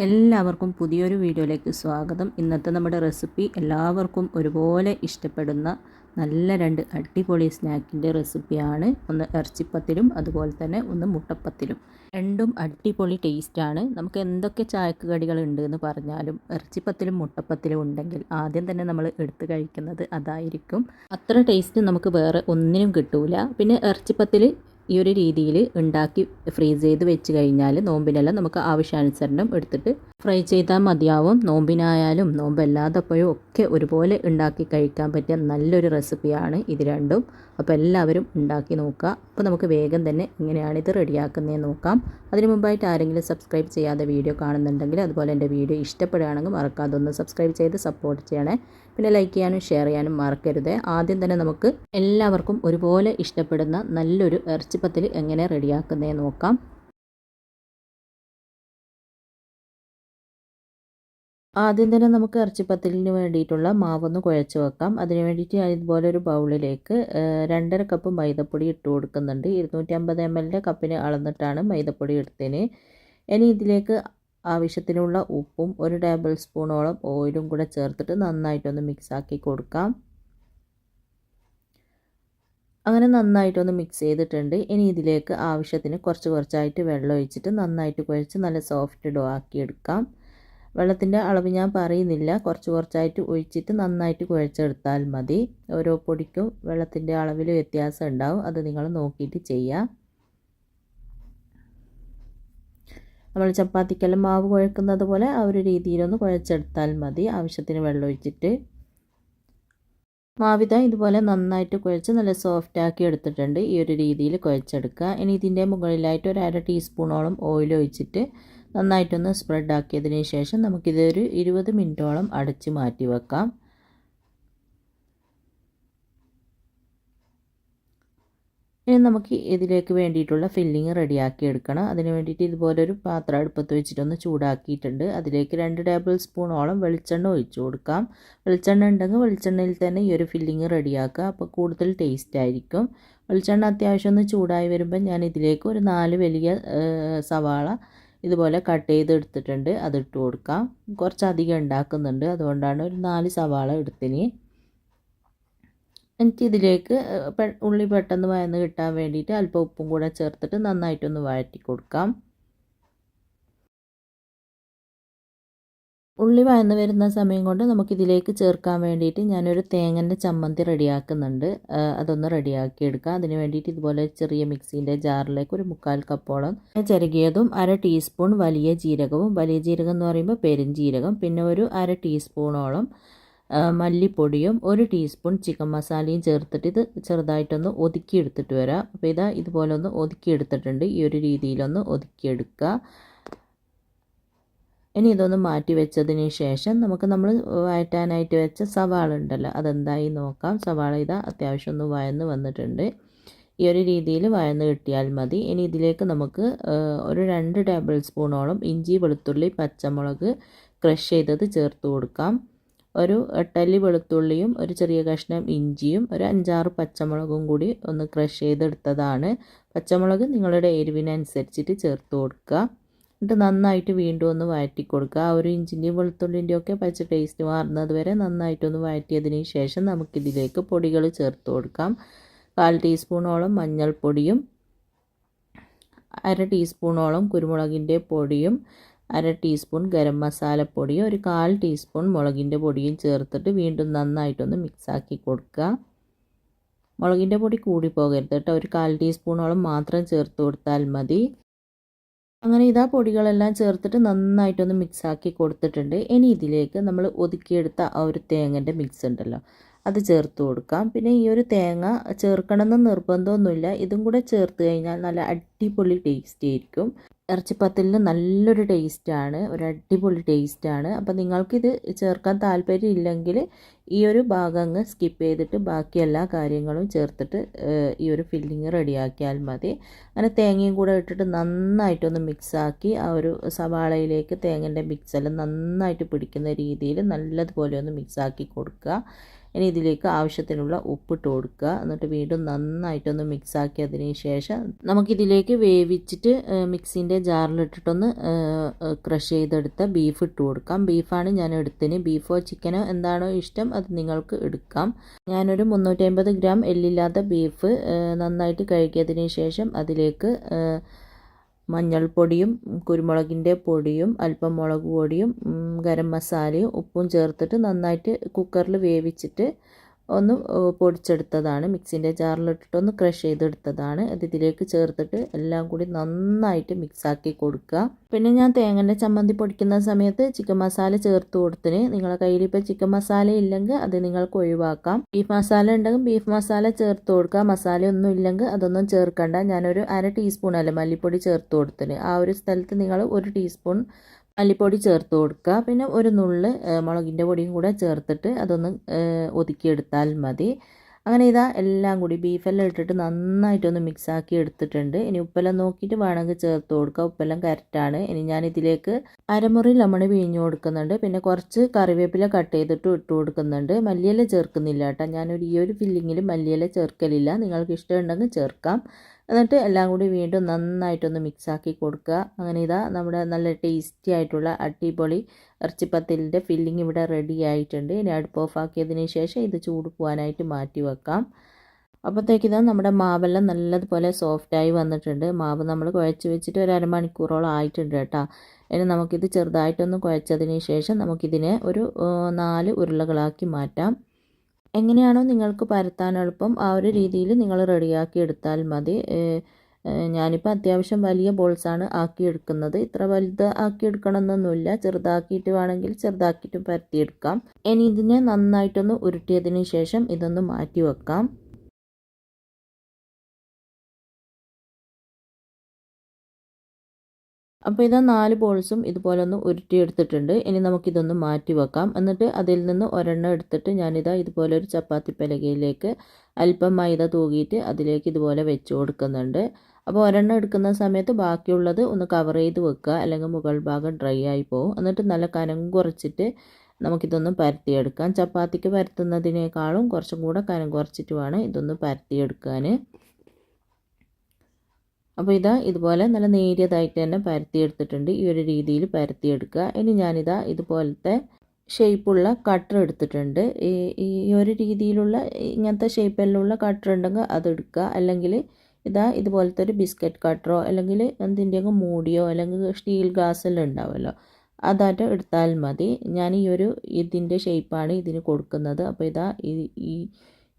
എല്ലാവർക്കും പുതിയൊരു വീഡിയോയിലേക്ക് സ്വാഗതം. ഇന്നത്തെ നമ്മുടെ റെസിപ്പി എല്ലാവർക്കും ഒരുപോലെ ഇഷ്ടപ്പെടുന്ന നല്ല രണ്ട് അടിപൊളി സ്നാക്കിൻ്റെ റെസിപ്പിയാണ്. ഒന്ന് ഇറച്ചിപ്പത്തിലും അതുപോലെ തന്നെ ഒന്ന് മുട്ടപ്പത്തിലും. രണ്ടും അടിപൊളി ടേസ്റ്റാണ്. നമുക്ക് എന്തൊക്കെ ചായക്ക് കടികളുണ്ട് എന്ന് പറഞ്ഞാലും ഇറച്ചിപ്പത്തിലും മുട്ടപ്പത്തിലും ഉണ്ടെങ്കിൽ ആദ്യം തന്നെ നമ്മൾ എടുത്ത് കഴിക്കുന്നത് അതായിരിക്കും. അത്ര ടേസ്റ്റ് നമുക്ക് വേറെ ഒന്നിനും കിട്ടൂല. പിന്നെ ഇറച്ചിപ്പത്തിൽ ഈ ഒരു രീതിയിൽ ഉണ്ടാക്കി ഫ്രീസ് ചെയ്ത് വെച്ച് കഴിഞ്ഞാൽ നോമ്പിനെല്ലാം നമുക്ക് ആവശ്യാനുസരണം എടുത്തിട്ട് ഫ്രൈ ചെയ്താൽ മതിയാവും. നോമ്പിനായാലും നോമ്പല്ലാത്തപ്പോഴും ഒക്കെ ഒരുപോലെ ഉണ്ടാക്കി കഴിക്കാൻ പറ്റിയ നല്ലൊരു റെസിപ്പിയാണ് ഇത് രണ്ടും. അപ്പോൾ എല്ലാവരും ഉണ്ടാക്കി നോക്കുക. അപ്പോൾ നമുക്ക് വേഗം തന്നെ എങ്ങനെയാണ് ഇത് റെഡിയാക്കുന്നതെന്ന് നോക്കാം. അതിന് മുമ്പായിട്ട് ആരെങ്കിലും സബ്സ്ക്രൈബ് ചെയ്യാതെ വീഡിയോ കാണുന്നുണ്ടെങ്കിൽ അതുപോലെ എൻ്റെ വീഡിയോ ഇഷ്ടപ്പെടുകയാണെങ്കിൽ മറക്കാതെ ഒന്ന് സബ്സ്ക്രൈബ് ചെയ്ത് സപ്പോർട്ട് ചെയ്യണേ. പിന്നെ ലൈക്ക് ചെയ്യാനും ഷെയർ ചെയ്യാനും മറക്കരുത്. ആദ്യം തന്നെ നമുക്ക് എല്ലാവർക്കും ഒരുപോലെ ഇഷ്ടപ്പെടുന്ന നല്ലൊരു ഇറച്ചിപ്പത്തിൽ എങ്ങനെ റെഡിയാക്കുന്നതെന്ന് നോക്കാം. ആദ്യം തന്നെ നമുക്ക് ഇറച്ചിപ്പത്തലിന് വേണ്ടിയിട്ടുള്ള മാവൊന്ന് കുഴച്ച് വെക്കാം. അതിന് വേണ്ടിയിട്ട് ഞാൻ ഇതുപോലെ ഒരു ബൗളിലേക്ക് 2.5 കപ്പ് മൈദപ്പൊടി ഇട്ട് കൊടുക്കുന്നുണ്ട്. 250 ml കപ്പിന് അളന്നിട്ടാണ് മൈദപ്പൊടി എടുത്തതിന്. ഇനി ഇതിലേക്ക് ആവശ്യത്തിനുള്ള ഉപ്പും 1 ടേബിൾ സ്പൂണോളം ഓയിലും കൂടെ ചേർത്തിട്ട് നന്നായിട്ടൊന്ന് മിക്സാക്കി കൊടുക്കാം. അങ്ങനെ നന്നായിട്ടൊന്ന് മിക്സ് ചെയ്തിട്ടുണ്ട്. ഇനി ഇതിലേക്ക് ആവശ്യത്തിന് കുറച്ചായിട്ട് വെള്ളം ഒഴിച്ചിട്ട് നന്നായിട്ട് കുഴച്ച് നല്ല സോഫ്റ്റ് ഡോ ആക്കി എടുക്കാം. വെള്ളത്തിൻ്റെ അളവ് ഞാൻ പറയുന്നില്ല, കുറച്ചായിട്ട് ഒഴിച്ചിട്ട് നന്നായിട്ട് കുഴച്ചെടുത്താൽ മതി. ഓരോ പൊടിക്കും വെള്ളത്തിൻ്റെ അളവിൽ വ്യത്യാസം ഉണ്ടാവും, അത് നിങ്ങൾ നോക്കിയിട്ട് ചെയ്യുക. നമ്മൾ ചപ്പാത്തിക്കെല്ലാം മാവ് കുഴക്കുന്നത് പോലെ ആ ഒരു രീതിയിലൊന്ന് കുഴച്ചെടുത്താൽ മതി. ആവശ്യത്തിന് വെള്ളം ഒഴിച്ചിട്ട് മാവിത ഇതുപോലെ നന്നായിട്ട് കുഴച്ച് നല്ല സോഫ്റ്റ് ആക്കി എടുത്തിട്ടുണ്ട്. ഈ ഒരു രീതിയിൽ കുഴച്ചെടുക്കുക. ഇനി ഇതിൻ്റെ മുകളിലായിട്ട് ഒരു 1/2 ടീസ്പൂണോളം ഓയിൽ ഒഴിച്ചിട്ട് നന്നായിട്ടൊന്ന് സ്പ്രെഡ് ആക്കിയതിന് ശേഷം നമുക്കിതൊരു 20 മിനിറ്റോളം അടച്ച് മാറ്റി വെക്കാം. ഇനി നമുക്ക് ഇതിലേക്ക് വേണ്ടിയിട്ടുള്ള ഫില്ലിങ് റെഡിയാക്കി എടുക്കണം. അതിന് വേണ്ടിയിട്ട് ഇതുപോലൊരു പാത്രം അടുപ്പത്ത് വെച്ചിട്ടൊന്ന് ചൂടാക്കിയിട്ടുണ്ട്. അതിലേക്ക് 2 ടേബിൾ സ്പൂണോളം വെളിച്ചെണ്ണ ഒഴിച്ചു കൊടുക്കാം. വെളിച്ചെണ്ണ ഉണ്ടെങ്കിൽ വെളിച്ചെണ്ണയിൽ തന്നെ ഈ ഒരു ഫില്ലിങ് റെഡിയാക്കുക, അപ്പോൾ കൂടുതൽ ടേസ്റ്റ് ആയിരിക്കും. വെളിച്ചെണ്ണ അത്യാവശ്യം ഒന്ന് ചൂടായി വരുമ്പോൾ ഞാൻ ഇതിലേക്ക് ഒരു 4 വലിയ സവാള ഇതുപോലെ കട്ട് ചെയ്തെടുത്തിട്ടുണ്ട്, അതിട്ട് കൊടുക്കാം. കുറച്ചധികം ഉണ്ടാക്കുന്നുണ്ട്, അതുകൊണ്ടാണ് ഒരു 4 സവാള എടുത്തിന്. എനിക്കിതിലേക്ക് ഉള്ളി പെട്ടെന്ന് വഴന്ന് കിട്ടാൻ വേണ്ടിയിട്ട് അല്പം ഉപ്പും കൂടെ ചേർത്തിട്ട് നന്നായിട്ടൊന്ന് വഴറ്റി കൊടുക്കാം. ഉള്ളി വഴന്ന് വരുന്ന സമയം കൊണ്ട് നമുക്കിതിലേക്ക് ചേർക്കാൻ വേണ്ടിയിട്ട് ഞാനൊരു തേങ്ങൻ്റെ ചമ്മന്തി റെഡിയാക്കുന്നുണ്ട്, അതൊന്ന് റെഡിയാക്കി എടുക്കാം. അതിന് വേണ്ടിയിട്ട് ഇതുപോലെ ചെറിയ മിക്സീൻ്റെ ജാറിലേക്ക് ഒരു 1/4 കപ്പോളം ചിരകിയതും 1/2 ടീസ്പൂൺ വലിയ ജീരകവും, വലിയ ജീരകം എന്ന് പറയുമ്പോൾ പെരുംജീരകം, പിന്നെ ഒരു 1/2 ടീസ്പൂണോളം മല്ലിപ്പൊടിയും 1 ടീസ്പൂൺ ചിക്കൻ മസാലയും ചേർത്തിട്ട് ഇത് ചെറുതായിട്ടൊന്ന് ഒതുക്കിയെടുത്തിട്ട് വരാം. അപ്പോൾ ഇതുപോലെ ഒന്ന് ഒതുക്കിയെടുത്തിട്ടുണ്ട്. ഈ ഒരു രീതിയിലൊന്ന് ഒതുക്കിയെടുക്കുക. ഇനി ഇതൊന്ന് മാറ്റി വെച്ചതിന് ശേഷം നമ്മൾ വഴറ്റാനായിട്ട് വെച്ച സവാള ഉണ്ടല്ലോ, അതെന്തായി നോക്കാം. സവാള അത്യാവശ്യം ഒന്ന് വഴന്ന് വന്നിട്ടുണ്ട്. ഈ ഒരു രീതിയിൽ വഴന്ന് കിട്ടിയാൽ മതി. ഇനി ഇതിലേക്ക് നമുക്ക് ഒരു 2 ടേബിൾ സ്പൂണോളം ഇഞ്ചി വെളുത്തുള്ളി പച്ചമുളക് ക്രഷ് ചെയ്തത് ചേർത്ത് കൊടുക്കാം. ഒരു 8 അല്ലി വെളുത്തുള്ളിയും ഒരു ചെറിയ കഷ്ണം ഇഞ്ചിയും ഒരു 5-6 പച്ചമുളകും കൂടി ഒന്ന് ക്രഷ് ചെയ്തെടുത്തതാണ്. പച്ചമുളക് നിങ്ങളുടെ എരിവിനനുസരിച്ചിട്ട് ചേർത്ത് കൊടുക്കുക. എന്നിട്ട് നന്നായിട്ട് വീണ്ടും ഒന്ന് വഴറ്റി കൊടുക്കുക. ആ ഒരു ഇഞ്ചിൻ്റെയും വെളുത്തുള്ളിൻ്റെയും ഒക്കെ പച്ച ടേസ്റ്റ് മാറുന്നത് വരെ നന്നായിട്ടൊന്ന് വഴറ്റിയതിന് ശേഷം നമുക്കിതിലേക്ക് പൊടികൾ ചേർത്ത് കൊടുക്കാം. 1/4 ടീസ്പൂണോളം മഞ്ഞൾപ്പൊടിയും 1/2 ടീസ്പൂണോളം കുരുമുളകിൻ്റെ പൊടിയും 1/2 ടീസ്പൂൺ ഗരം മസാലപ്പൊടിയും ഒരു 1/4 ടീസ്പൂൺ മുളകിൻ്റെ പൊടിയും ചേർത്തിട്ട് വീണ്ടും നന്നായിട്ടൊന്ന് മിക്സാക്കി കൊടുക്കുക. മുളകിൻ്റെ പൊടി കൂടി പോകരുത് കേട്ടോ, ഒരു 1/4 ടീസ്പൂണോളം മാത്രം ചേർത്ത് കൊടുത്താൽ മതി. അങ്ങനെ പൊടികളെല്ലാം ചേർത്തിട്ട് നന്നായിട്ടൊന്ന് മിക്സാക്കി കൊടുത്തിട്ടുണ്ട്. ഇനി ഇതിലേക്ക് നമ്മൾ ഒതുക്കിയെടുത്ത ആ ഒരു തേങ്ങൻ്റെ മിക്സ് ഉണ്ടല്ലോ, അത് ചേർത്ത് കൊടുക്കാം. പിന്നെ ഈ ഒരു തേങ്ങ ചേർക്കണമെന്ന് നിർബന്ധമൊന്നുമില്ല, ഇതും കൂടെ ചേർത്ത് കഴിഞ്ഞാൽ നല്ല അടിപൊളി ടേസ്റ്റ് ആയിരിക്കും. ഇറച്ചിപ്പത്തലിന് നല്ലൊരു ടേസ്റ്റാണ്, ഒരു അടിപൊളി ടേസ്റ്റാണ്. അപ്പോൾ നിങ്ങൾക്കിത് ചേർക്കാൻ താല്പര്യം ഇല്ലെങ്കിൽ ഈ ഒരു ഭാഗം അങ്ങ് സ്കിപ്പ് ചെയ്തിട്ട് ബാക്കി എല്ലാ കാര്യങ്ങളും ചേർത്തിട്ട് ഈ ഒരു ഫില്ലിങ് റെഡിയാക്കിയാൽ മതി. അങ്ങനെ തേങ്ങയും കൂടെ ഇട്ടിട്ട് നന്നായിട്ടൊന്ന് മിക്സാക്കി ആ ഒരു സവാളയിലേക്ക് തേങ്ങൻ്റെ മിക്സെല്ലാം നന്നായിട്ട് പിടിക്കുന്ന രീതിയിൽ നല്ലതുപോലെ ഒന്ന് മിക്സാക്കി കൊടുക്കുക. ഇനി ഇതിലേക്ക് ആവശ്യത്തിനുള്ള ഉപ്പിട്ട് കൊടുക്കുക. എന്നിട്ട് വീണ്ടും നന്നായിട്ടൊന്ന് മിക്സ് ആക്കിയതിന് ശേഷം നമുക്കിതിലേക്ക് വേവിച്ചിട്ട് മിക്സിൻ്റെ ജാറിലിട്ടിട്ടൊന്ന് ക്രഷ് ചെയ്തെടുത്ത ബീഫ് ഇട്ട് കൊടുക്കാം. ബീഫാണ് ഞാൻ എടുത്തതിന്. ബീഫോ ചിക്കനോ എന്താണോ ഇഷ്ടം അത് നിങ്ങൾക്ക് എടുക്കാം. ഞാനൊരു 350 ഗ്രാം എല്ലില്ലാത്ത ബീഫ് നന്നായിട്ട് കഴുകിയതിന് ശേഷം അതിലേക്ക് മഞ്ഞൾപ്പൊടിയും കുരുമുളകിൻ്റെ പൊടിയും അല്പം മുളക് പൊടിയും ഗരം മസാലയും ഉപ്പും ചേർത്തിട്ട് നന്നായിട്ട് കുക്കറിൽ വേവിച്ചിട്ട് ഒന്ന് പൊടിച്ചെടുത്തതാണ്. മിക്സിൻ്റെ ജാറിലിട്ടിട്ടൊന്ന് ക്രഷ് ചെയ്തെടുത്തതാണ്. അത് ഇതിലേക്ക് ചേർത്തിട്ട് എല്ലാം കൂടി നന്നായിട്ട് മിക്സാക്കി കൊടുക്കുക. പിന്നെ ഞാൻ തേങ്ങൻ്റെ ചമ്മന്തി പൊടിക്കുന്ന സമയത്ത് ചിക്കൻ മസാല ചേർത്ത് കൊടുത്തിന്. നിങ്ങളുടെ കയ്യിൽ ഇപ്പോൾ ചിക്കൻ മസാല ഇല്ലെങ്കിൽ അത് നിങ്ങൾക്ക് ഒഴിവാക്കാം. ബീഫ് മസാല ഉണ്ടെങ്കിൽ ബീഫ് മസാല ചേർത്ത് കൊടുക്കുക. മസാല ഒന്നും ഇല്ലെങ്കിൽ അതൊന്നും ചേർക്കണ്ട. ഞാനൊരു 1/2 ടീസ്പൂൺ അല്ല മല്ലിപ്പൊടി ചേർത്ത് കൊടുത്തിന്. ആ ഒരു സ്ഥലത്ത് നിങ്ങൾ 1 ടീസ്പൂൺ മല്ലിപ്പൊടി ചേർത്ത് കൊടുക്കുക. പിന്നെ ഒരു നുള്ള് മുളകിൻ്റെ പൊടിയും കൂടെ ചേർത്തിട്ട് അതൊന്ന് ഒതുക്കിയെടുത്താൽ മതി. അങ്ങനെ ഇതാ എല്ലാം കൂടി ബീഫെല്ലാം ഇട്ടിട്ട് നന്നായിട്ടൊന്ന് മിക്സാക്കി എടുത്തിട്ടുണ്ട്. ഇനി ഉപ്പെല്ലാം നോക്കിയിട്ട് വേണമെങ്കിൽ ചേർത്ത് കൊടുക്കുക. ഉപ്പെല്ലാം കറക്റ്റാണ്. ഇനി ഞാനിതിലേക്ക് അരമുറി ലെമൺ പിഴിഞ്ഞ് കൊടുക്കുന്നുണ്ട്. പിന്നെ കുറച്ച് കറിവേപ്പില കട്ട് ചെയ്തിട്ട് ഇട്ട് കൊടുക്കുന്നുണ്ട്. മല്ലിയില ചേർക്കുന്നില്ല കേട്ടോ. ഞാനൊരു ഈ ഒരു ഫില്ലിങ്ങിൽ മല്ലിയില ചേർക്കലില്ല. നിങ്ങൾക്ക് ഇഷ്ടമുണ്ടെങ്കിൽ ചേർക്കാം. എന്നിട്ട് എല്ലാം കൂടി വീണ്ടും നന്നായിട്ടൊന്ന് മിക്സാക്കി കൊടുക്കുക. അങ്ങനെ ഇതാ നമ്മുടെ നല്ല ടേസ്റ്റി ആയിട്ടുള്ള അടിപൊളി ഇറച്ചിപ്പത്തിലിൻ്റെ ഫില്ലിങ് ഇവിടെ റെഡി ആയിട്ടുണ്ട്. ഇനി അടുപ്പ് ഓഫാക്കിയതിന് ശേഷം ഇത് ചൂട് പോകാനായിട്ട് മാറ്റി വെക്കാം. അപ്പോഴത്തേക്ക് ഇതാ നമ്മുടെ മാവെല്ലാം നല്ലതുപോലെ സോഫ്റ്റായി വന്നിട്ടുണ്ട്. മാവ് നമ്മൾ കുഴച്ച് വെച്ചിട്ട് ഒരു അരമണിക്കൂറോളം ആയിട്ടുണ്ട് കേട്ടോ. ഇനി നമുക്കിത് ചെറുതായിട്ടൊന്ന് കുഴച്ചതിന് ശേഷം നമുക്കിതിനെ ഒരു 4 ഉരുളകളാക്കി മാറ്റാം. എങ്ങനെയാണോ നിങ്ങൾക്ക് പരത്താൻ എളുപ്പം ആ ഒരു രീതിയിൽ നിങ്ങൾ റെഡിയാക്കി എടുത്താൽ മതി. ഞാനിപ്പോൾ അത്യാവശ്യം വലിയ ബോൾസാണ് ആക്കിയെടുക്കുന്നത്. ഇത്ര വലുത് ആക്കിയെടുക്കണമെന്നൊന്നുമില്ല. ചെറുതാക്കിയിട്ട് വേണമെങ്കിൽ ചെറുതാക്കിയിട്ടും പരത്തിയെടുക്കാം. ഇനി ഇതിനെ നന്നായിട്ടൊന്ന് ഉരുട്ടിയതിന് ശേഷം ഇതൊന്ന് മാറ്റി വെക്കാം. അപ്പോൾ ഇതാ 4 ബോൾസും ഇതുപോലെ ഒന്ന് ഉരുട്ടിയെടുത്തിട്ടുണ്ട്. ഇനി നമുക്കിതൊന്ന് മാറ്റി വെക്കാം. എന്നിട്ട് അതിൽ നിന്ന് ഒരെണ്ണം എടുത്തിട്ട് ഞാനിതാ ഇതുപോലെ ഒരു ചപ്പാത്തി പലകയിലേക്ക് അല്പം മൈദ തൂകിയിട്ട് അതിലേക്ക് ഇതുപോലെ വെച്ച് കൊടുക്കുന്നുണ്ട്. അപ്പോൾ ഒരെണ്ണം എടുക്കുന്ന സമയത്ത് ബാക്കിയുള്ളത് ഒന്ന് കവർ ചെയ്ത് വെക്കുക, അല്ലെങ്കിൽ മുകൾ ഭാഗം ഡ്രൈ ആയി പോകും. എന്നിട്ട് നല്ല കനം കുറച്ചിട്ട് നമുക്കിതൊന്ന് പരത്തിയെടുക്കാം. ചപ്പാത്തിക്ക് പരത്തുന്നതിനേക്കാളും കുറച്ചും കൂടെ കനം കുറച്ചിട്ട് വേണം ഇതൊന്ന് പരത്തിയെടുക്കാൻ. അപ്പോൾ ഇതാ ഇതുപോലെ നല്ല നേരിയതായിട്ട് തന്നെ പരത്തിയെടുത്തിട്ടുണ്ട്. ഈ ഒരു രീതിയിൽ പരത്തിയെടുക്കുക. ഇനി ഞാനിതാ ഇതുപോലത്തെ ഷേപ്പുള്ള കട്ടർ എടുത്തിട്ടുണ്ട്. ഈ ഒരു രീതിയിലുള്ള ഇങ്ങനത്തെ ഷേപ്പെല്ലാം കട്ടർ ഉണ്ടെങ്കിൽ അതെടുക്കുക. അല്ലെങ്കിൽ ഇതാ ഇതുപോലത്തെ ഒരു ബിസ്ക്കറ്റ് കട്ടറോ അല്ലെങ്കിൽ എന്തിൻ്റെയൊക്കെ മൂടിയോ അല്ലെങ്കിൽ സ്റ്റീൽ ഗ്ലാസ്സെല്ലാം ഉണ്ടാവുമല്ലോ അതായിട്ട് എടുത്താൽ മതി. ഞാൻ ഈ ഒരു ഇതിൻ്റെ ഷേപ്പാണ് ഇതിന് കൊടുക്കുന്നത്. അപ്പോൾ ഇതാ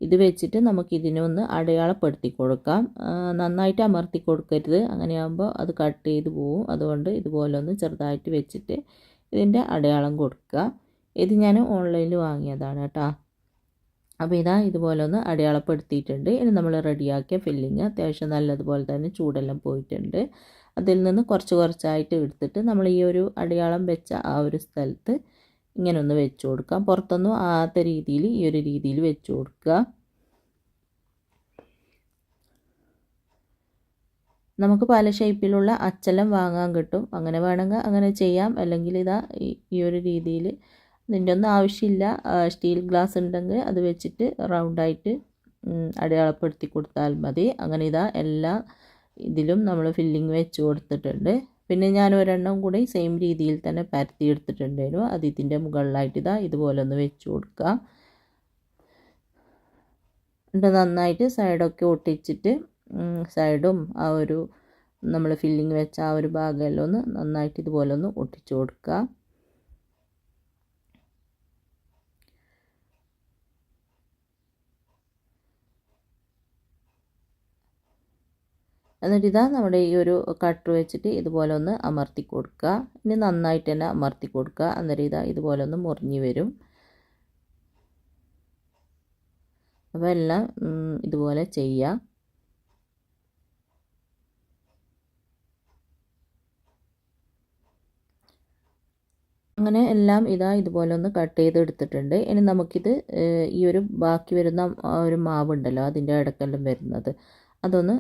ഇത് വെച്ചിട്ട് നമുക്കിതിനൊന്ന് അടയാളപ്പെടുത്തി കൊടുക്കാം. നന്നായിട്ട് അമർത്തി കൊടുക്കരുത്, അങ്ങനെയാകുമ്പോൾ അത് കട്ട് ചെയ്ത് പോവും. അതുകൊണ്ട് ഇതുപോലെ ഒന്ന് ചെറുതായിട്ട് വെച്ചിട്ട് ഇതിൻ്റെ അടയാളം കൊടുക്കുക. ഇത് ഞാൻ ഓൺലൈനിൽ വാങ്ങിയതാണ് കേട്ടോ. അപ്പോൾ ഇതാ ഇതുപോലെ ഒന്ന് അടയാളപ്പെടുത്തിയിട്ടുണ്ട്. ഇനി നമ്മൾ റെഡിയാക്കിയ ഫില്ലിങ് അത്യാവശ്യം നല്ലതുപോലെ തന്നെ ചൂടെല്ലാം പോയിട്ടുണ്ട്. അതിൽ നിന്ന് കുറച്ച് കുറച്ചായിട്ട് എടുത്തിട്ട് നമ്മൾ ഈ ഒരു അടയാളം വെച്ച ആ ഒരു സ്ഥലത്ത് ഇങ്ങനെ ഒന്ന് വെച്ച് കൊടുക്കാം. പുറത്തൊന്നും ആകാത്ത രീതിയിൽ ഈ ഒരു രീതിയിൽ വെച്ച് കൊടുക്കുക. നമുക്ക് പല ഷേപ്പിലുള്ള അച്ചലം വാങ്ങാൻ കിട്ടും. അങ്ങനെ വേണമെങ്കിൽ അങ്ങനെ ചെയ്യാം. അല്ലെങ്കിൽ ഇതാ ഈ ഒരു രീതിയിൽ ഇതിൻ്റെ ഒന്നും ആവശ്യമില്ല. സ്റ്റീൽ ഗ്ലാസ് ഉണ്ടെങ്കിൽ അത് വെച്ചിട്ട് റൗണ്ടായിട്ട് അടയാളപ്പെടുത്തി കൊടുത്താൽ മതി. അങ്ങനെ ഇതാ എല്ലാ ഇതിലും നമ്മൾ ഫില്ലിങ് വെച്ച് കൊടുത്തിട്ടുണ്ട്. പിന്നെ ഞാൻ ഒരെണ്ണം കൂടി സെയിം രീതിയിൽ തന്നെ പരത്തിയെടുത്തിട്ടുണ്ടായിരുന്നു. അത് ഇതിൻ്റെ മുകളിലായിട്ട് ഇതാ ഇതുപോലെ ഒന്ന് വെച്ച് കൊടുക്കുക. എന്നിട്ട് നന്നായിട്ട് സൈഡൊക്കെ ഒട്ടിച്ചിട്ട് സൈഡും ആ ഒരു നമ്മൾ ഫില്ലിങ് വെച്ച ആ ഒരു ഭാഗമെല്ലാം ഒന്ന് നന്നായിട്ട് ഇതുപോലെ ഒന്ന് ഒട്ടിച്ചു കൊടുക്കുക. എന്നിട്ട് ഇതാ നമ്മുടെ ഈ ഒരു കട്ടർ വെച്ചിട്ട് ഇതുപോലെ ഒന്ന് അമർത്തി കൊടുക്കുക. ഇനി നന്നായിട്ട് തന്നെ അമർത്തി കൊടുക്കുക. അന്നേരം ഇതാ ഇതുപോലെ ഒന്ന് മുറിഞ്ഞ് വരും. അപ്പോൾ എല്ലാം ഇതുപോലെ ചെയ്യുക. അങ്ങനെ എല്ലാം ഇതാ ഇതുപോലെ ഒന്ന് കട്ട് ചെയ്തെടുത്തിട്ടുണ്ട്. ഇനി നമുക്കിത് ഈ ഒരു ബാക്കി വരുന്ന ഒരു മാവുണ്ടല്ലോ അതിൻ്റെ ഇടക്കെല്ലാം വരുന്നത് അതൊന്ന്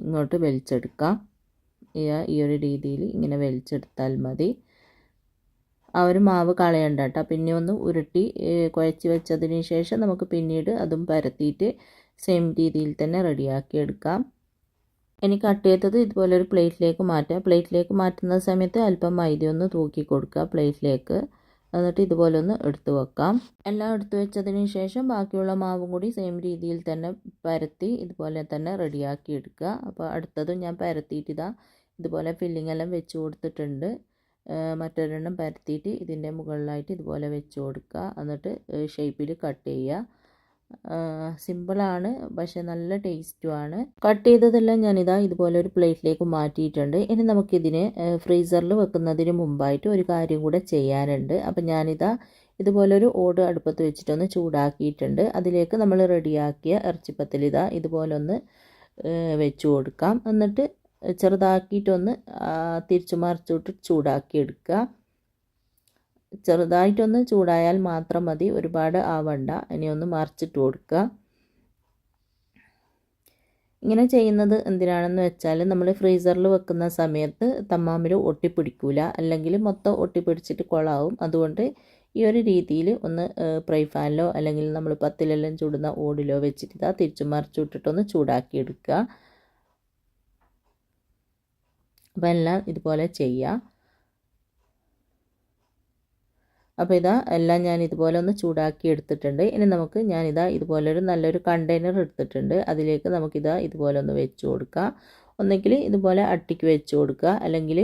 ഇങ്ങോട്ട് വലിച്ചെടുക്കാം. ഈ ഒരു രീതിയിൽ ഇങ്ങനെ വലിച്ചെടുത്താൽ മതി. ആ ഒരു മാവ് കളയണ്ട കേട്ടോ. പിന്നെ ഒന്ന് ഉരുട്ടി കുഴച്ച് വെച്ചതിന് ശേഷം നമുക്ക് പിന്നീട് അതും പരത്തിയിട്ട് സെയിം രീതിയിൽ തന്നെ റെഡിയാക്കി എടുക്കാം. ഇനി കട്ട് ചെയ്തത് ഇതുപോലെ ഒരു പ്ലേറ്റിലേക്ക് മാറ്റാം. പ്ലേറ്റിലേക്ക് മാറ്റുന്ന സമയത്ത് അല്പം മൈദ ഒന്ന് തൂക്കി കൊടുക്കുക പ്ലേറ്റിലേക്ക്. എന്നിട്ട് ഇതുപോലെ ഒന്ന് എടുത്തു വെക്കാം. എല്ലാം എടുത്തു വെച്ചതിന് ശേഷം ബാക്കിയുള്ള മാവും കൂടി സെയിം രീതിയിൽ തന്നെ പരത്തി ഇതുപോലെ തന്നെ റെഡിയാക്കി എടുക്കുക. അപ്പോൾ അടുത്തതും ഞാൻ പരത്തിയിട്ട് ഇതുപോലെ ഫില്ലിംഗ് എല്ലാം വെച്ച് കൊടുത്തിട്ടുണ്ട്. മറ്റൊരെണ്ണം പരത്തിയിട്ട് ഇതിൻ്റെ മുകളിലായിട്ട് ഇതുപോലെ വെച്ച് കൊടുക്കുക. എന്നിട്ട് ഷേപ്പിൽ കട്ട് ചെയ്യുക. സിമ്പിളാണ്, പക്ഷേ നല്ല ടേസ്റ്റുമാണ്. കട്ട് ചെയ്തതെല്ലാം ഞാനിതാ ഇതുപോലെ ഒരു പ്ലേറ്റിലേക്ക് മാറ്റിയിട്ടുണ്ട്. ഇനി നമുക്കിതിനെ ഫ്രീസറിൽ വെക്കുന്നതിന് മുമ്പായിട്ട് ഒരു കാര്യം കൂടെ ചെയ്യാനുണ്ട്. അപ്പം ഞാനിതാ ഇതുപോലൊരു ഓട് അടുപ്പത്ത് വെച്ചിട്ടൊന്ന് ചൂടാക്കിയിട്ടുണ്ട്. അതിലേക്ക് നമ്മൾ റെഡിയാക്കിയ ഇറച്ചിപ്പത്തിൽ ഇതുപോലെ ഒന്ന് വെച്ച് കൊടുക്കാം. എന്നിട്ട് ചെറുതാക്കിയിട്ടൊന്ന് തിരിച്ചു മറിച്ചിട്ട് ചൂടാക്കി എടുക്കുക. ചെറുതായിട്ടൊന്ന് ചൂടായാൽ മാത്രം മതി, ഒരുപാട് ആവണ്ട. ഇനി ഒന്ന് മറിച്ചിട്ട് കൊടുക്കുക. ഇങ്ങനെ ചെയ്യുന്നത് എന്തിനാണെന്ന് വെച്ചാൽ നമ്മൾ ഫ്രീസറിൽ വെക്കുന്ന സമയത്ത് തമ്മാമിൽ ഒട്ടിപ്പിടിക്കില്ല, അല്ലെങ്കിൽ മൊത്തം ഒട്ടിപ്പിടിച്ചിട്ട് കൊളാവും. അതുകൊണ്ട് ഈ ഒരു രീതിയിൽ ഒന്ന് ഫ്രൈ പാനിലോ അല്ലെങ്കിൽ നമ്മൾ പത്തിലെല്ലാം ചൂടുന്ന ഓടിലോ വെച്ചിട്ട് തിരിച്ചു മറിച്ചിട്ടിട്ടൊന്ന് ചൂടാക്കി എടുക്കുക. അപ്പോൾ എല്ലാം ഇതുപോലെ ചെയ്യുക. അപ്പോൾ എല്ലാം ഞാൻ ഇതുപോലെ ഒന്ന് ചൂടാക്കി എടുത്തിട്ടുണ്ട്. ഇനി നമുക്ക് ഇതുപോലൊരു നല്ലൊരു കണ്ടെയ്നർ എടുത്തിട്ടുണ്ട്. അതിലേക്ക് ഇതുപോലെ ഒന്ന് വെച്ച് കൊടുക്കുക. ഒന്നെങ്കിൽ ഇതുപോലെ അട്ടിക്ക് വെച്ച് കൊടുക്കുക, അല്ലെങ്കിൽ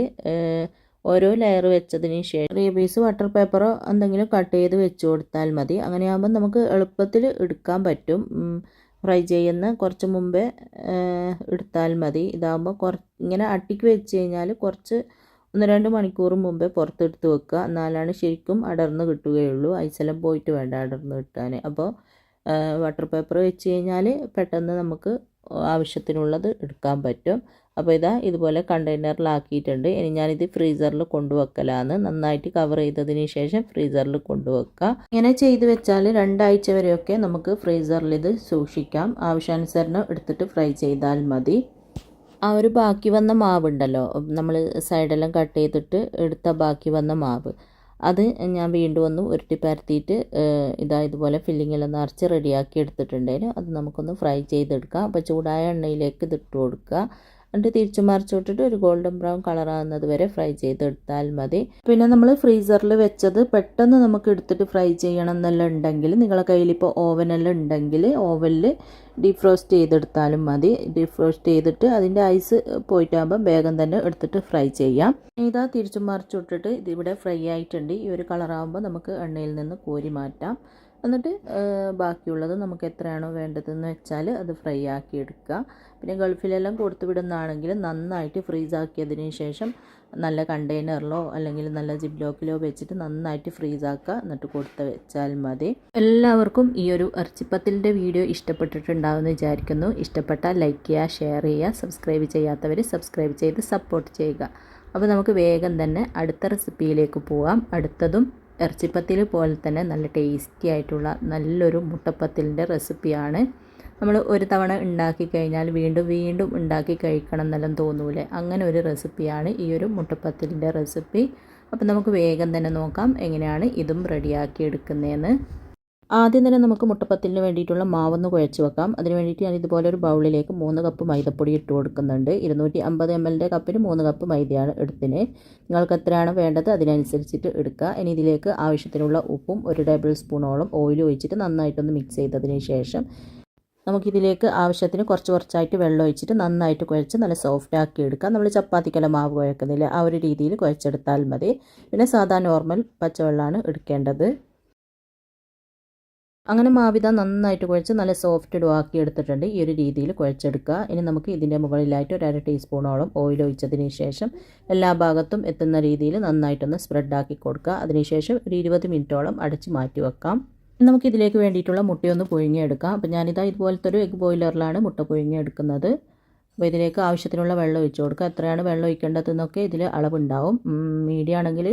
ഓരോ ലെയർ വെച്ചതിന് ശേഷം 3 പീസ് ബട്ടർ പേപ്പറോ എന്തെങ്കിലും കട്ട് ചെയ്ത് വെച്ച് കൊടുത്താൽ മതി. അങ്ങനെയാകുമ്പോൾ നമുക്ക് എളുപ്പത്തിൽ എടുക്കാൻ പറ്റും. ഫ്രൈ ചെയ്യുന്ന കുറച്ച് മുമ്പേ എടുത്താൽ മതി. ഇതാകുമ്പോൾ ഇങ്ങനെ അട്ടിക്ക് വെച്ച് കഴിഞ്ഞാൽ കുറച്ച് 1-2 മണിക്കൂർ മുമ്പേ പുറത്തെടുത്ത് വെക്കുക. എന്നാലാണ് ശരിക്കും അടർന്ന് കിട്ടുകയുള്ളൂ. ഐസെല്ലാം പോയിട്ട് വേണ്ട അടർന്ന് കിട്ടാൻ. അപ്പോൾ ബട്ടർ പേപ്പർ വെച്ച് കഴിഞ്ഞാൽ പെട്ടെന്ന് നമുക്ക് ആവശ്യത്തിനുള്ളത് എടുക്കാൻ പറ്റും. അപ്പോൾ ഇതുപോലെ കണ്ടെയ്നറിലാക്കിയിട്ടുണ്ട്. ഇനി ഞാനിത് ഫ്രീസറിൽ കൊണ്ടുവെക്കലാണ്. നന്നായിട്ട് കവർ ചെയ്തതിന് ശേഷം ഫ്രീസറിൽ കൊണ്ടുവെക്കുക. ഇങ്ങനെ ചെയ്ത് വെച്ചാൽ 2 ആഴ്ച വരെയൊക്കെ നമുക്ക് ഫ്രീസറിൽ ഇത് സൂക്ഷിക്കാം. ആവശ്യാനുസരണം എടുത്തിട്ട് ഫ്രൈ ചെയ്താൽ മതി. ആ ഒരു ബാക്കി വന്ന മാവുണ്ടല്ലോ, നമ്മൾ സൈഡെല്ലാം കട്ട് ചെയ്തിട്ട് എടുത്ത ബാക്കി വന്ന മാവ്, അത് ഞാൻ വീണ്ടും ഒന്ന് ഉരുട്ടി പരത്തിയിട്ട് ഇതുപോലെ ഫില്ലിങ്ങെല്ലാം നിറച്ച് റെഡിയാക്കി എടുത്തിട്ടുണ്ടായിരുന്നു. അത് നമുക്കൊന്ന് ഫ്രൈ ചെയ്തെടുക്കാം. അപ്പോൾ ചൂടായ എണ്ണയിലേക്ക് ഇതിട്ട് കൊടുക്കുക. എന്നിട്ട് തിരിച്ചു മറിച്ചിട്ടിട്ട് ഒരു ഗോൾഡൻ ബ്രൗൺ കളറാകുന്നത് വരെ ഫ്രൈ ചെയ്തെടുത്താൽ മതി. പിന്നെ നമ്മൾ ഫ്രീസറിൽ വെച്ചത് പെട്ടെന്ന് നമുക്ക് എടുത്തിട്ട് ഫ്രൈ ചെയ്യണം എന്നെല്ലാം ഉണ്ടെങ്കിൽ നിങ്ങളുടെ കയ്യിലിപ്പോൾ ഓവനെല്ലാം ഉണ്ടെങ്കിൽ ഓവനിൽ ഡീഫ്രോസ്റ്റ് ചെയ്തെടുത്താലും മതി. ഡീഫ്രോസ്റ്റ് ചെയ്തിട്ട് അതിൻ്റെ ഐസ് പോയിട്ടാകുമ്പോൾ വേഗം തന്നെ എടുത്തിട്ട് ഫ്രൈ ചെയ്യാം. തിരിച്ചു മറിച്ചിട്ടിട്ട് ഇതിവിടെ ഫ്രൈ ആയിട്ടുണ്ട്. ഈ ഒരു കളറാകുമ്പോൾ നമുക്ക് എണ്ണയിൽ നിന്ന് കോരി മാറ്റാം. എന്നിട്ട് ബാക്കിയുള്ളത് നമുക്ക് എത്രയാണോ വേണ്ടതെന്ന് വെച്ചാൽ അത് ഫ്രൈ ആക്കി എടുക്കുക. പിന്നെ ഗൾഫിലെല്ലാം കൊടുത്തു വിടുന്നതാണെങ്കിൽ നന്നായിട്ട് ഫ്രീസാക്കിയതിന് ശേഷം നല്ല കണ്ടെയ്നറിലോ അല്ലെങ്കിൽ നല്ല ജിപ്ലോക്കിലോ വെച്ചിട്ട് നന്നായിട്ട് ഫ്രീസാക്കുക. എന്നിട്ട് കൊടുത്ത് വെച്ചാൽ മതി. എല്ലാവർക്കും ഈ ഒരു ഇറച്ചിപ്പത്തിലിൻ്റെ വീഡിയോ ഇഷ്ടപ്പെട്ടിട്ടുണ്ടാവുമെന്ന് വിചാരിക്കുന്നു. ഇഷ്ടപ്പെട്ടാൽ ലൈക്ക് ചെയ്യുക, ഷെയർ ചെയ്യുക, സബ്സ്ക്രൈബ് ചെയ്യാത്തവർ സബ്സ്ക്രൈബ് ചെയ്ത് സപ്പോർട്ട് ചെയ്യുക. അപ്പോൾ നമുക്ക് വേഗം തന്നെ അടുത്ത റെസിപ്പിയിലേക്ക് പോവാം. അടുത്തതും ഇറച്ചിപ്പത്തിൽ പോലെ തന്നെ നല്ല ടേസ്റ്റി ആയിട്ടുള്ള നല്ലൊരു മുട്ടപ്പത്തിലിൻ്റെ റെസിപ്പിയാണ്. നമ്മൾ ഒരു തവണ ഉണ്ടാക്കി കഴിഞ്ഞാൽ വീണ്ടും വീണ്ടും ഉണ്ടാക്കി കഴിക്കണം എന്നെല്ലാം തോന്നൂലേ, അങ്ങനെ ഒരു റെസിപ്പിയാണ് ഈ ഒരു മുട്ടപ്പത്തിലിൻ്റെ റെസിപ്പി. അപ്പോൾ നമുക്ക് വേഗം തന്നെ നോക്കാം എങ്ങനെയാണ് ഇതും റെഡിയാക്കി എടുക്കുന്നതെന്ന്. ആദ്യം തന്നെ നമുക്ക് മുട്ടപ്പത്തിലിന് വേണ്ടിയിട്ടുള്ള മാവൊന്ന് കുഴച്ച് വെക്കാം. അതിന് വേണ്ടിയിട്ട് ഞാൻ ഇതുപോലെ ഒരു ബൗളിലേക്ക് 3 കപ്പ് മൈദപ്പൊടി ഇട്ട് കൊടുക്കുന്നുണ്ട്. 250 ml കപ്പിന് 3 കപ്പ് മൈദയാണ് എടുത്തിന്. നിങ്ങൾക്ക് എത്രയാണ് വേണ്ടത് അതിനനുസരിച്ചിട്ട് എടുക്കുക. ഇനി ഇതിലേക്ക് ആവശ്യത്തിനുള്ള ഉപ്പും 1 ടേബിൾ സ്പൂണോളം ഓയിൽ ഒഴിച്ചിട്ട് നന്നായിട്ടൊന്ന് മിക്സ് ചെയ്തതിന് ശേഷം നമുക്കിതിലേക്ക് ആവശ്യത്തിന് കുറച്ചായിട്ട് വെള്ളം ഒഴിച്ചിട്ട് നന്നായിട്ട് കുഴച്ച് നല്ല സോഫ്റ്റ് ആക്കി എടുക്കാം. നമ്മൾ ചപ്പാത്തിക്കെല്ലാം മാവ് കുഴക്കുന്നില്ല, ആ ഒരു രീതിയിൽ കുഴച്ചെടുത്താൽ മതി. പിന്നെ സാധാ നോർമൽ പച്ചവെള്ളമാണ് എടുക്കേണ്ടത്. അങ്ങനെ മാവിത നന്നായിട്ട് കുഴച്ച് നല്ല സോഫ്റ്റ് ഡോ ആക്കി എടുത്തിട്ടുണ്ട്. ഈ ഒരു രീതിയിൽ കുഴച്ചെടുക്കുക. ഇനി നമുക്ക് ഇതിൻ്റെ മുകളിലായിട്ട് 1/2 ടീസ്പൂണോളം ഓയിൽ ഒഴിച്ചതിന് ശേഷം എല്ലാ ഭാഗത്തും എത്തുന്ന രീതിയിൽ നന്നായിട്ടൊന്ന് സ്പ്രെഡാക്കി കൊടുക്കുക. അതിനുശേഷം ഒരു 20 മിനിറ്റോളം അടച്ച് മാറ്റി വെക്കാം. നമുക്കിതിലേക്ക് വേണ്ടിയിട്ടുള്ള മുട്ടയൊന്ന് പുഴുങ്ങിയെടുക്കാം. അപ്പോൾ ഞാനിതാ ഇതുപോലത്തെ ഒരു എഗ് ബോയിലറിലാണ് മുട്ട പുഴുങ്ങിയെടുക്കുന്നത്. അപ്പോൾ ഇതിലേക്ക് ആവശ്യത്തിനുള്ള വെള്ളം ഒഴിച്ച് കൊടുക്കുക. എത്രയാണ് വെള്ളം ഒഴിക്കേണ്ടതെന്നൊക്കെ ഇതിൽ അളവുണ്ടാവും. മീഡിയം ആണെങ്കിൽ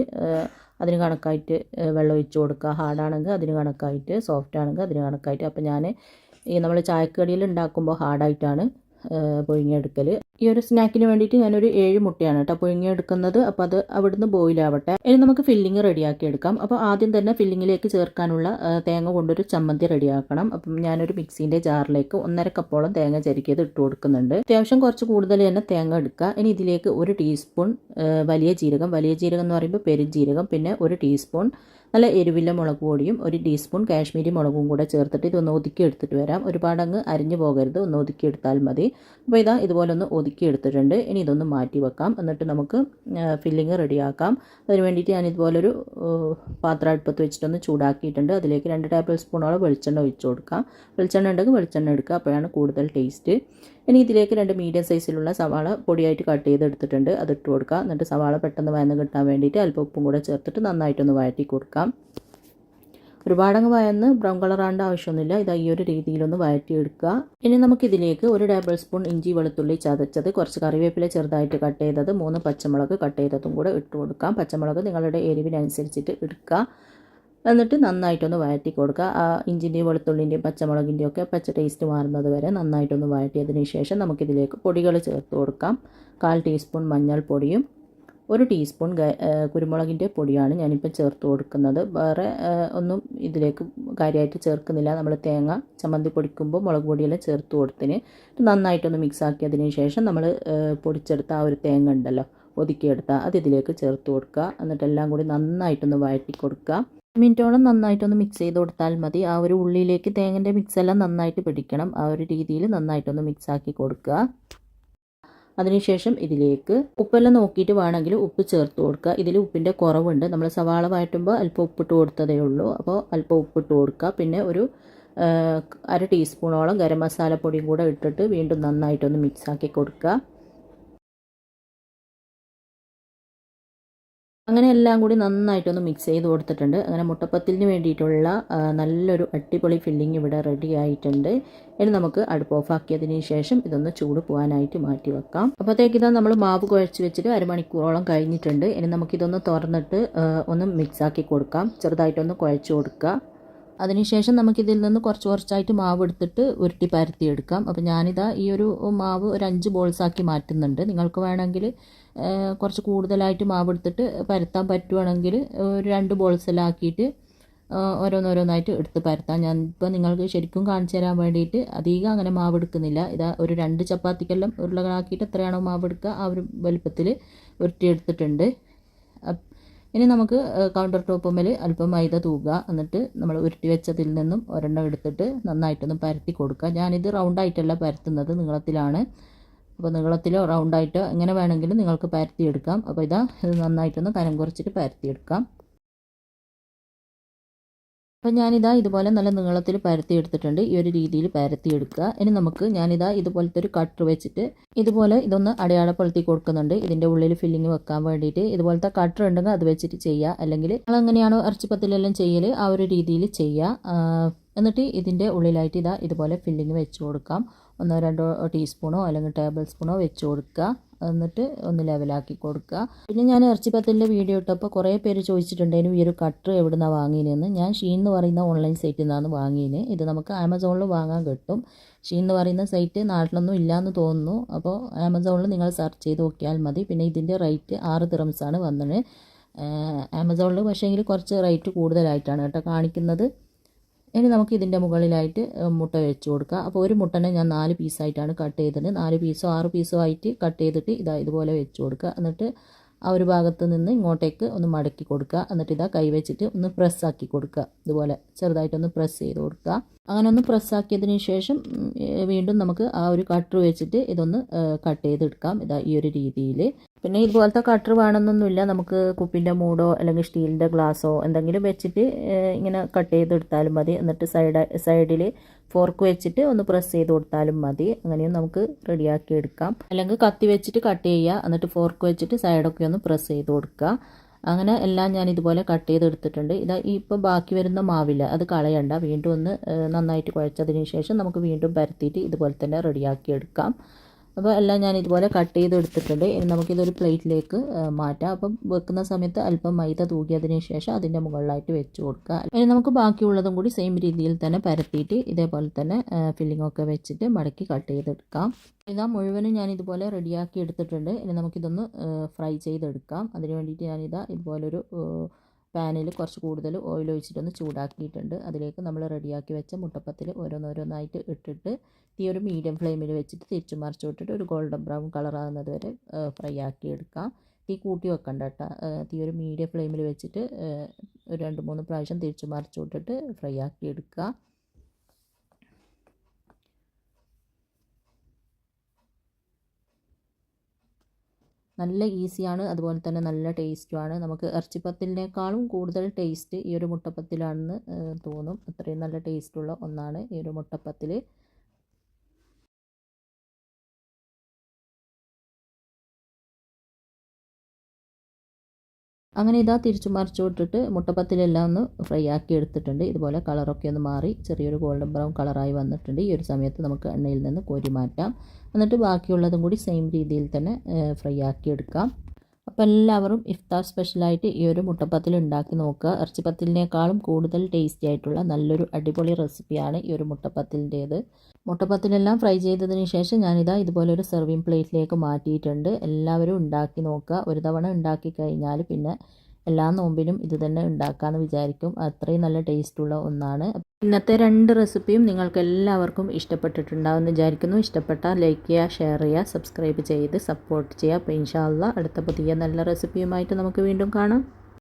അതിന് കണക്കായിട്ട് വെള്ളം ഒഴിച്ച് കൊടുക്കുക. ഹാർഡാണെങ്കിൽ അതിന് കണക്കായിട്ട്, സോഫ്റ്റ് ആണെങ്കിൽ അതിന് കണക്കായിട്ട്. അപ്പോൾ ഞാൻ നമ്മൾ ചായക്കടിയിൽ ഉണ്ടാക്കുമ്പോൾ ഹാർഡായിട്ടാണ് പുഴുങ്ങിയെടുക്കൽ. ഈ ഒരു സ്നാക്കിന് വേണ്ടിയിട്ട് ഞാനൊരു 7 മുട്ടയാണ് കേട്ടോ പുഴുങ്ങിയെടുക്കുന്നത്. അപ്പോൾ അത് അവിടുന്ന് ബോയിലാവട്ടെ. ഇനി നമുക്ക് ഫില്ലിങ് റെഡിയാക്കി എടുക്കാം. അപ്പോൾ ആദ്യം തന്നെ ഫില്ലിങ്ങിലേക്ക് ചേർക്കാനുള്ള തേങ്ങ കൊണ്ടൊരു ചമ്മന്തി റെഡിയാക്കണം. അപ്പം ഞാനൊരു മിക്സീൻ്റെ ജാറിലേക്ക് 1.5 കപ്പോളം തേങ്ങ ചരുക്കിയത് ഇട്ട് കൊടുക്കുന്നുണ്ട്. അത്യാവശ്യം കുറച്ച് കൂടുതൽ തന്നെ തേങ്ങ എടുക്കുക. ഇനി ഇതിലേക്ക് 1 ടീസ്പൂൺ വലിയ ജീരകം എന്ന് പറയുമ്പോൾ പെരുംജീരകം, പിന്നെ 1 ടീസ്പൂൺ നല്ല എരിവില്ല മുളക് പൊടിയും 1 ടീസ്പൂൺ കാശ്മീരി മുളകും കൂടെ ചേർത്തിട്ട് ഇതൊന്ന് ഒതുക്കി എടുത്തിട്ട് വരാം. ഒരുപാടങ്ങ് അരിഞ്ഞു പോകരുത്, ഒന്ന് ഒതുക്കി എടുത്താൽ മതി. അപ്പോൾ ഇതാ ഇതുപോലെ ഒന്ന് ഒതുക്കി എടുത്തിട്ടുണ്ട്. ഇനി ഇതൊന്ന് മാറ്റി വെക്കാം. എന്നിട്ട് നമുക്ക് ഫില്ലിങ് റെഡിയാക്കാം. അതിന് വേണ്ടിയിട്ട് ഞാൻ ഇതുപോലൊരു പാത്രം അടുപ്പത്ത് വെച്ചിട്ടൊന്ന് ചൂടാക്കിയിട്ടുണ്ട്. അതിലേക്ക് 2 ടേബിൾ സ്പൂണോളം വെളിച്ചെണ്ണ ഒഴിച്ചു കൊടുക്കാം. വെളിച്ചെണ്ണ ഉണ്ടെങ്കിൽ വെളിച്ചെണ്ണ എടുക്കുക, അപ്പോഴാണ് കൂടുതൽ ടേസ്റ്റ്. ഇനി ഇതിലേക്ക് 2 മീഡിയം സൈസിലുള്ള സവാള പൊടിയായിട്ട് കട്ട് ചെയ്തെടുത്തിട്ടുണ്ട്, അതിട്ട് കൊടുക്കുക. എന്നിട്ട് സവാള പെട്ടെന്ന് വഴന്ന് കിട്ടാൻ വേണ്ടിയിട്ട് അല്പം ഉപ്പും കൂടെ ചേർത്തിട്ട് നന്നായിട്ടൊന്ന് വഴറ്റി കൊടുക്കാം. ഒരുപാടങ്ങ് വഴന്ന് ബ്രൗൺ കളറാണ്ട ആവശ്യമൊന്നുമില്ല. ഇത് ഈ ഒരു രീതിയിലൊന്ന് വഴറ്റിയെടുക്കുക. ഇനി നമുക്കിതിലേക്ക് 1 ടേബിൾ സ്പൂൺ ഇഞ്ചി വെളുത്തുള്ളി ചതച്ചത്, കുറച്ച് കറിവേപ്പില ചെറുതായിട്ട് കട്ട് ചെയ്തത്, 3 പച്ചമുളക് കട്ട് ചെയ്തതും കൂടെ ഇട്ട് കൊടുക്കാം. പച്ചമുളക് നിങ്ങളുടെ എരിവിനനുസരിച്ചിട്ട് എടുക്കുക. എന്നിട്ട് നന്നായിട്ടൊന്ന് വഴറ്റി കൊടുക്കുക. ആ ഇഞ്ചിൻ്റെയും വെളുത്തുള്ളിൻ്റെയും പച്ചമുളകിൻ്റെയും ഒക്കെ പച്ച ടേസ്റ്റ് മാറുന്നത് വരെ നന്നായിട്ടൊന്ന് വഴറ്റിയതിന് ശേഷം നമുക്കിതിലേക്ക് പൊടികൾ ചേർത്ത് കൊടുക്കാം. 1/4 ടീസ്പൂൺ മഞ്ഞൾപ്പൊടിയും 1 ടീസ്പൂൺ കുരുമുളകിൻ്റെ പൊടിയാണ് ഞാനിപ്പോൾ ചേർത്ത് കൊടുക്കുന്നത്. വേറെ ഒന്നും ഇതിലേക്ക് കാര്യമായിട്ട് ചേർക്കുന്നില്ല. നമ്മൾ തേങ്ങ ചമ്മന്തി പൊടിക്കുമ്പോൾ മുളക് പൊടിയെല്ലാം ചേർത്ത് കൊടുത്തിന് നന്നായിട്ടൊന്ന് മിക്സ് ആക്കിയതിന് ശേഷം നമ്മൾ പൊടിച്ചെടുത്ത ആ ഒരു തേങ്ങ ഉണ്ടല്ലോ, ഒതുക്കിയെടുത്ത അത് ഇതിലേക്ക് ചേർത്ത് കൊടുക്കുക. എന്നിട്ടെല്ലാം കൂടി നന്നായിട്ടൊന്ന് വഴറ്റി കൊടുക്കുക. മിനിറ്റോളം നന്നായിട്ടൊന്ന് മിക്സ് ചെയ്ത് കൊടുത്താൽ മതി. ആ ഒരു ഉള്ളിലേക്ക് തേങ്ങൻ്റെ മിക്സ് എല്ലാം നന്നായിട്ട് പിടിക്കണം. ആ ഒരു രീതിയിൽ നന്നായിട്ടൊന്ന് മിക്സ് ആക്കി കൊടുക്കുക. അതിനുശേഷം ഇതിലേക്ക് ഉപ്പെല്ലാം നോക്കിയിട്ട് വേണമെങ്കിൽ ഉപ്പ് ചേർത്ത് കൊടുക്കുക. ഇതിൽ ഉപ്പിൻ്റെ കുറവുണ്ട്. നമ്മൾ സവാള വഴറ്റുമ്പോൾ അല്പം ഉപ്പിട്ട് കൊടുത്തതേ ഉള്ളൂ. അപ്പോൾ അല്പം ഉപ്പിട്ട് കൊടുക്കുക. പിന്നെ ഒരു 1/2 ടീസ്പൂണോളം ഗരം മസാല പൊടിയും കൂടെ ഇട്ടിട്ട് വീണ്ടും നന്നായിട്ടൊന്ന് മിക്സ് ആക്കി കൊടുക്കുക. അങ്ങനെ എല്ലാം കൂടി നന്നായിട്ടൊന്ന് മിക്സ് ചെയ്ത് കൊടുത്തിട്ടുണ്ട്. അങ്ങനെ മുട്ടപ്പത്തിലിന് വേണ്ടിയിട്ടുള്ള നല്ലൊരു അടിപൊളി ഫില്ലിങ് ഇവിടെ റെഡി ആയിട്ടുണ്ട്. ഇനി നമുക്ക് അടുപ്പ് ഓഫാക്കിയതിന് ശേഷം ഇതൊന്ന് ചൂട് പോകാനായിട്ട് മാറ്റി വെക്കാം. അപ്പോഴത്തേക്ക് ഇതാ നമ്മൾ മാവ് കുഴച്ച് വെച്ചിട്ട് 1/2 മണിക്കൂറോളം കഴിഞ്ഞിട്ടുണ്ട്. ഇനി നമുക്കിതൊന്ന് തുറന്നിട്ട് ഒന്ന് മിക്സാക്കി കൊടുക്കാം. ചെറുതായിട്ടൊന്ന് കുഴച്ച് കൊടുക്കുക. അതിനുശേഷം നമുക്കിതിൽ നിന്ന് കുറച്ചായിട്ട് മാവ് എടുത്തിട്ട് ഉരുട്ടി പരത്തിയെടുക്കാം. അപ്പോൾ ഞാനിതാ ഈ ഒരു മാവ് ഒരു 5 ബോൾസാക്കി മാറ്റുന്നുണ്ട്. നിങ്ങൾക്ക് വേണമെങ്കിൽ കുറച്ച് കൂടുതലായിട്ട് മാവ് എടുത്തിട്ട് പരത്താൻ പറ്റുവാണെങ്കിൽ ഒരു 2 ബോൾസെല്ലാം ആക്കിയിട്ട് ഓരോന്നോരോന്നായിട്ട് എടുത്ത് പരത്താം. ഞാനിപ്പോൾ നിങ്ങൾക്ക് ശരിക്കും കാണിച്ചു തരാൻ വേണ്ടിയിട്ട് അധികം അങ്ങനെ മാവ് എടുക്കുന്നില്ല. ഇതാ ഒരു 2 ചപ്പാത്തിക്കെല്ലാം ഉരുളകളാക്കിയിട്ട് എത്രയാണോ മാവ് എടുക്കുക ആ ഒരു വലുപ്പത്തിൽ ഉരുട്ടിയെടുത്തിട്ടുണ്ട്. ഇനി നമുക്ക് കൗണ്ടർ ടോപ്പുമ്മൽ അല്പം മൈദ തൂകുക. എന്നിട്ട് നമ്മൾ ഉരുട്ടി വെച്ചതിൽ നിന്നും ഒരെണ്ണം എടുത്തിട്ട് നന്നായിട്ടൊന്ന് പരത്തി കൊടുക്കുക. ഞാനിത് റൗണ്ടായിട്ടല്ല പരത്തുന്നത്, നീളത്തിലാണ്. അപ്പോൾ നീളത്തിലോ റൗണ്ടായിട്ടോ എങ്ങനെ വേണമെങ്കിലും നിങ്ങൾക്ക് പരത്തിയെടുക്കാം. അപ്പോൾ ഇത് നന്നായിട്ടൊന്ന് കനം കുറച്ചിട്ട് പരത്തിയെടുക്കാം. അപ്പോൾ ഞാനിതാ ഇതുപോലെ നല്ല നീളത്തിൽ പരത്തി എടുത്തിട്ടുണ്ട്. ഈ ഒരു രീതിയിൽ പരത്തിയെടുക്കുക. ഇനി നമുക്ക് ഞാനിതാ ഇതുപോലത്തെ ഒരു കട്ടർ വെച്ചിട്ട് ഇതുപോലെ ഇതൊന്ന് അടയാളപ്പെടുത്തി കൊടുക്കുന്നുണ്ട്. ഇതിൻ്റെ ഉള്ളിൽ ഫില്ലിങ് വെക്കാൻ വേണ്ടിയിട്ട് ഇതുപോലത്തെ കട്ടർ ഉണ്ടെങ്കിൽ അത് വെച്ചിട്ട് ചെയ്യുക. അല്ലെങ്കിൽ നിങ്ങൾ എങ്ങനെയാണോ ഇറച്ചിപ്പത്തിലെല്ലാം ചെയ്യൽ ആ ഒരു രീതിയിൽ ചെയ്യുക. എന്നിട്ട് ഇതിൻ്റെ ഉള്ളിലായിട്ട് ഇതുപോലെ ഫില്ലിങ് വെച്ച് കൊടുക്കാം. 1-2 ടീസ്പൂണോ അല്ലെങ്കിൽ ടേബിൾ സ്പൂണോ വെച്ച് കൊടുക്കുക. എന്നിട്ട് ഒന്ന് ലെവലാക്കി കൊടുക്കുക. പിന്നെ ഞാൻ ഇറച്ചിപ്പത്തിൻ്റെ വീഡിയോ ഇട്ടപ്പോൾ കുറേ പേര് ചോദിച്ചിട്ടുണ്ടായിരുന്നു ഈ ഒരു കട്ടർ എവിടെ നിന്നാണ് വാങ്ങിയതെന്ന്. ഞാൻ ഷീൻ എന്ന് പറയുന്ന ഓൺലൈൻ സൈറ്റിൽ നിന്നാണ് വാങ്ങിയത്. ഇത് നമുക്ക് ആമസോണിൽ വാങ്ങാൻ കിട്ടും. ഷീൻ എന്ന് പറയുന്ന സൈറ്റ് നാട്ടിലൊന്നും ഇല്ലയെന്ന് തോന്നുന്നു. അപ്പോൾ ആമസോണിൽ നിങ്ങൾ സെർച്ച് ചെയ്ത് നോക്കിയാൽ മതി. പിന്നെ ഇതിൻ്റെ റേറ്റ് 6 ദിറംസാണ് വന്നത്. ആമസോണിൽ പക്ഷേങ്കിൽ കുറച്ച് റേറ്റ് കൂടുതലായിട്ടാണ് കേട്ടോ കാണിക്കുന്നത്. ഇനി നമുക്ക് ഇതിൻ്റെ മുകളിലായിട്ട് മുട്ട വെച്ച് കൊടുക്കുക. അപ്പോൾ ഒരു മുട്ടനെ ഞാൻ 4 പീസായിട്ടാണ് കട്ട് ചെയ്തത്. 4 പീസോ 6 പീസോ ആയിട്ട് കട്ട് ചെയ്തിട്ട് ഇതുപോലെ വെച്ച് കൊടുക്കുക. എന്നിട്ട് ആ ഒരു ഭാഗത്ത് നിന്ന് ഇങ്ങോട്ടേക്ക് ഒന്ന് മടക്കി കൊടുക്കുക. എന്നിട്ട് കൈ വെച്ചിട്ട് ഒന്ന് പ്രസ്സാക്കി കൊടുക്കുക. ഇതുപോലെ ചെറുതായിട്ടൊന്ന് പ്രസ് ചെയ്ത് കൊടുക്കുക. അങ്ങനെ ഒന്ന് പ്രസ്സാക്കിയതിന് ശേഷം വീണ്ടും നമുക്ക് ആ ഒരു കട്ടർ വെച്ചിട്ട് ഇതൊന്ന് കട്ട് ചെയ്തെടുക്കാം. ഈ ഒരു രീതിയിൽ. പിന്നെ ഇതുപോലത്തെ കട്ടർ വേണമെന്നൊന്നുമില്ല. നമുക്ക് കുപ്പിൻ്റെ മൂടോ അല്ലെങ്കിൽ സ്റ്റീലിൻ്റെ ഗ്ലാസ്സോ എന്തെങ്കിലും വെച്ചിട്ട് ഇങ്ങനെ കട്ട് ചെയ്തെടുത്താലും മതി. എന്നിട്ട് സൈഡിൽ ഫോർക്ക് വെച്ചിട്ട് ഒന്ന് പ്രസ് ചെയ്ത് കൊടുത്താലും മതി. അങ്ങനെയും നമുക്ക് റെഡിയാക്കി എടുക്കാം. അല്ലെങ്കിൽ കത്തി വെച്ചിട്ട് കട്ട് ചെയ്യുക. എന്നിട്ട് ഫോർക്ക് വെച്ചിട്ട് സൈഡൊക്കെ ഒന്ന് പ്രസ് ചെയ്ത് കൊടുക്കുക. അങ്ങനെ എല്ലാം ഞാൻ ഇതുപോലെ കട്ട് ചെയ്തെടുത്തിട്ടുണ്ട്. ഇപ്പോൾ ബാക്കി വരുന്ന മാവില്ല അത് കളയണ്ട. വീണ്ടും ഒന്ന് നന്നായിട്ട് കുഴച്ചതിന് ശേഷം നമുക്ക് വീണ്ടും പരത്തിയിട്ട് ഇതുപോലെ തന്നെ റെഡിയാക്കി എടുക്കാം. അപ്പോൾ എല്ലാം ഞാൻ ഇതുപോലെ കട്ട് ചെയ്ത് എടുത്തിട്ടുണ്ട്. ഇനി നമുക്കിതൊരു പ്ലേറ്റിലേക്ക് മാറ്റാം. അപ്പം വെക്കുന്ന സമയത്ത് അല്പം മൈദ തൂകിയതിന് ശേഷം അതിൻ്റെ മുകളിലായിട്ട് വെച്ച് കൊടുക്കുക. ഇനി നമുക്ക് ബാക്കിയുള്ളതും കൂടി സെയിം രീതിയിൽ തന്നെ പരത്തിയിട്ട് ഇതേപോലെ തന്നെ ഫില്ലിംഗ് ഒക്കെ വെച്ചിട്ട് മടക്കി കട്ട് ചെയ്തെടുക്കാം. ഇതാ മുഴുവനും ഞാൻ ഇതുപോലെ റെഡിയാക്കി എടുത്തിട്ടുണ്ട്. ഇനി നമുക്കിതൊന്ന് ഫ്രൈ ചെയ്തെടുക്കാം. അതിന് വേണ്ടിയിട്ട് ഞാനിതാ ഇതുപോലൊരു പാനിൽ കുറച്ച് കൂടുതൽ ഓയിൽ ഒഴിച്ചിട്ടൊന്ന് ചൂടാക്കിയിട്ടുണ്ട്. അതിലേക്ക് നമ്മൾ റെഡിയാക്കി വെച്ച മുട്ടപ്പത്തിൽ ഓരോന്നോരോന്നായിട്ട് ഇട്ടിട്ട് തീ ഒരു മീഡിയം ഫ്ലെയിമിൽ വെച്ചിട്ട് തിരിച്ചു മറിച്ചു വിട്ടിട്ട് ഒരു ഗോൾഡൻ ബ്രൗൺ കളറാകുന്നത് വരെ ഫ്രൈ ആക്കി എടുക്കാം. തീ കൂട്ടി വെക്കണ്ട കേട്ടോ. തീ ഒരു മീഡിയം ഫ്ലെയിമിൽ വെച്ചിട്ട് ഒരു 2-3 പ്രാവശ്യം തിരിച്ചു മറിച്ചു വിട്ടിട്ട് ഫ്രൈ ആക്കി എടുക്കുക. നല്ല ഈസിയാണ്, അതുപോലെ തന്നെ നല്ല ടേസ്റ്റുമാണ്. നമുക്ക് ഇറച്ചിപ്പത്തിലിനേക്കാളും കൂടുതൽ ടേസ്റ്റ് ഈ ഒരു മുട്ടപ്പത്തിലാണെന്ന് തോന്നും. അത്രയും നല്ല ടേസ്റ്റുള്ള ഒന്നാണ് ഈ ഒരു മുട്ടപ്പത്തിൽ. അങ്ങനെ ഇതാ തിരിച്ചു മറിച്ചു വിട്ടിട്ട് മുട്ടപ്പത്തിലെല്ലാം ഒന്ന് ഫ്രൈ ആക്കി എടുത്തിട്ടുണ്ട്. ഇതുപോലെ കളറൊക്കെ ഒന്ന് മാറി ചെറിയൊരു ഗോൾഡൻ ബ്രൗൺ കളറായി വന്നിട്ടുണ്ട്. ഈ ഒരു സമയത്ത് നമുക്ക് എണ്ണയിൽ നിന്ന് കോരി മാറ്റാം. എന്നിട്ട് ബാക്കിയുള്ളതും കൂടി സെയിം രീതിയിൽ തന്നെ ഫ്രൈ ആക്കി എടുക്കാം. അപ്പോൾ എല്ലാവരും ഇഫ്താർ സ്പെഷ്യലായിട്ട് ഈ ഒരു മുട്ടപ്പത്തിൽ ഉണ്ടാക്കി നോക്കുക. ഇറച്ചിപ്പത്തിലിനേക്കാളും കൂടുതൽ ടേസ്റ്റി ആയിട്ടുള്ള നല്ലൊരു അടിപൊളി റെസിപ്പിയാണ് ഈ ഒരു മുട്ടപ്പത്തിൻ്റേത്. മുട്ടപ്പത്തിലെല്ലാം ഫ്രൈ ചെയ്തതിന് ശേഷം ഞാനിതാ ഇതുപോലൊരു സെർവിങ് പ്ലേറ്റിലേക്ക് മാറ്റിയിട്ടുണ്ട്. എല്ലാവരും ഉണ്ടാക്കി നോക്കുക. ഒരു തവണ ഉണ്ടാക്കി കഴിഞ്ഞാൽ പിന്നെ എല്ലാ നോമ്പിനും ഇത് തന്നെ ഉണ്ടാക്കാമെന്ന് വിചാരിക്കും. അത്രയും നല്ല ടേസ്റ്റുള്ള ഒന്നാണ്. ഇന്നത്തെ 2 റെസിപ്പിയും നിങ്ങൾക്ക് എല്ലാവർക്കും ഇഷ്ടപ്പെട്ടിട്ടുണ്ടാവുമെന്ന് വിചാരിക്കുന്നു. ഇഷ്ടപ്പെട്ടാൽ ലൈക്ക് ചെയ്യുക, ഷെയർ ചെയ്യുക, സബ്സ്ക്രൈബ് ചെയ്ത് സപ്പോർട്ട് ചെയ്യുക. അപ്പോൾ ഇൻഷാ അല്ലാഹ് അടുത്ത പുതിയ നല്ല റെസിപ്പിയുമായിട്ട് നമുക്ക് വീണ്ടും കാണാം.